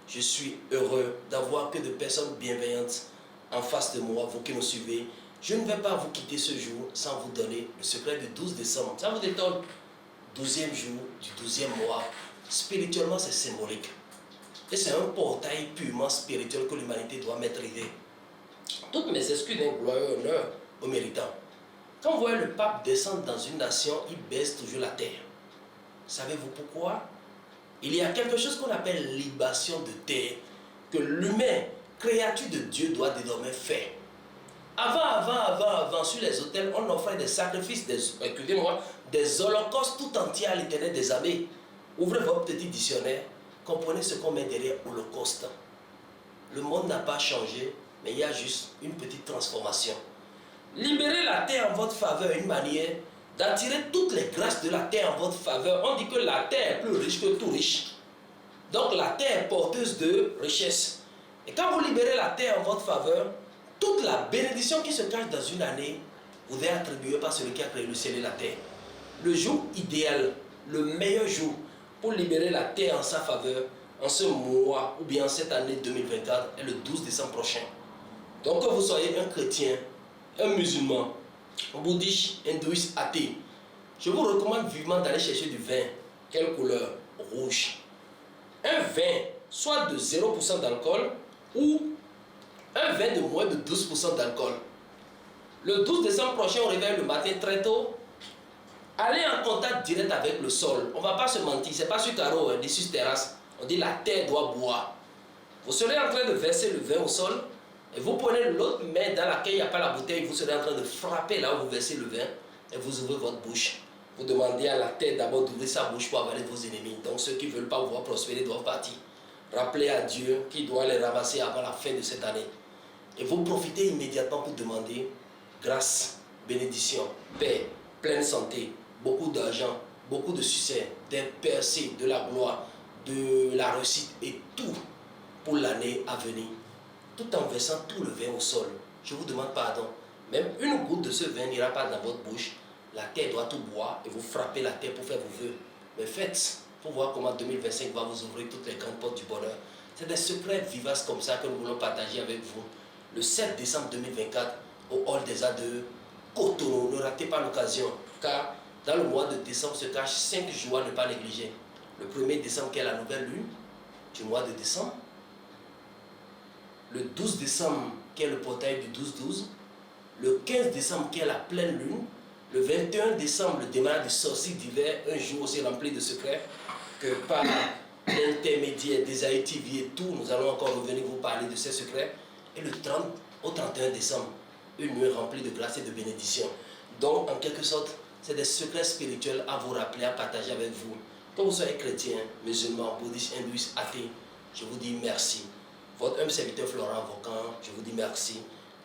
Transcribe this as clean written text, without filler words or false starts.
Je suis heureux d'avoir que de personnes bienveillantes en face de moi, vous qui nous suivez. Je ne vais pas vous quitter ce jour sans vous donner le secret du 12 décembre. Ça vous détonne? 12e jour du 12e mois. Spirituellement, c'est symbolique. Et c'est un portail purement spirituel que l'humanité doit maîtriser. Toutes mes excuses d'un glorieux honneur aux méritants. Quand vous voyez le pape descendre dans une nation, il baisse toujours la terre. Savez-vous pourquoi? Il y a quelque chose qu'on appelle libation de terre, que l'humain, créature de Dieu, doit désormais faire. Avant, sur les autels, on offrait des sacrifices, des holocaustes tout entiers à l'Éternel des armées. Ouvrez votre petit dictionnaire, comprenez ce qu'on met derrière holocauste. Le monde n'a pas changé, mais il y a juste une petite transformation. Libérer la terre en votre faveur est une manière d'attirer toutes les grâces de la terre en votre faveur. On dit que la terre est plus riche que tout riche. Donc la terre est porteuse de richesse. Et quand vous libérez la terre en votre faveur, toute la bénédiction qui se cache dans une année vous est attribuée par celui qui a créé le ciel et la terre. Le jour idéal, le meilleur jour pour libérer la terre en sa faveur, en ce mois ou bien en cette année 2024, est le 12 décembre prochain. Donc que vous soyez un chrétien, un musulman, un bouddhiste, hindouiste, athée, je vous recommande vivement d'aller chercher du vin. Quelle couleur? Rouge. Un vin, soit de 0% d'alcool ou un vin de moins de 12% d'alcool. Le 12 décembre prochain, on réveille le matin très tôt. Allez en contact direct avec le sol. On ne va pas se mentir, ce n'est pas sur carreau, ni sur terrasse. On dit la terre doit boire. Vous serez en train de verser le vin au sol et vous prenez l'autre main dans laquelle il n'y a pas la bouteille, vous serez en train de frapper là où vous versez le vin et vous ouvrez votre bouche. Vous demandez à la terre d'abord d'ouvrir sa bouche pour avaler vos ennemis. Donc ceux qui ne veulent pas vous voir prospérer doivent partir. Rappelez à Dieu qu'il doit les ramasser avant la fin de cette année. Et vous profitez immédiatement pour demander grâce, bénédiction, paix, pleine santé, beaucoup d'argent, beaucoup de succès, des percées, de la gloire, de la réussite et tout pour l'année à venir. Tout en versant tout le vin au sol. Je vous demande pardon. Même une goutte de ce vin n'ira pas dans votre bouche. La terre doit tout boire et vous frappez la terre pour faire vos vœux. Mais faites pour voir comment 2025 va vous ouvrir toutes les grandes portes du bonheur. C'est des secrets vivaces comme ça que nous voulons partager avec vous. Le 7 décembre 2024 au Hall des Arts de Cotonou. Ne ratez pas l'occasion car dans le mois de décembre se cachent 5 jours à ne pas négliger. Le 1er décembre qui est la nouvelle lune du mois de décembre. Le 12 décembre qui est le portail du 12-12. Le 15 décembre qui est la pleine lune. Le 21 décembre, le démarrage du sorcier d'hiver, un jour aussi rempli de secrets que par l'intermédiaire des TV et tout, nous allons encore revenir vous parler de ces secrets. Et le 30 au 31 décembre, une nuit remplie de grâce et de bénédiction. Donc, en quelque sorte, c'est des secrets spirituels à vous rappeler, à partager avec vous. Que vous soyez chrétien, musulman, bouddhiste, hindouiste, athée, je vous dis merci. Votre humble serviteur Florent Vocan, je vous dis merci.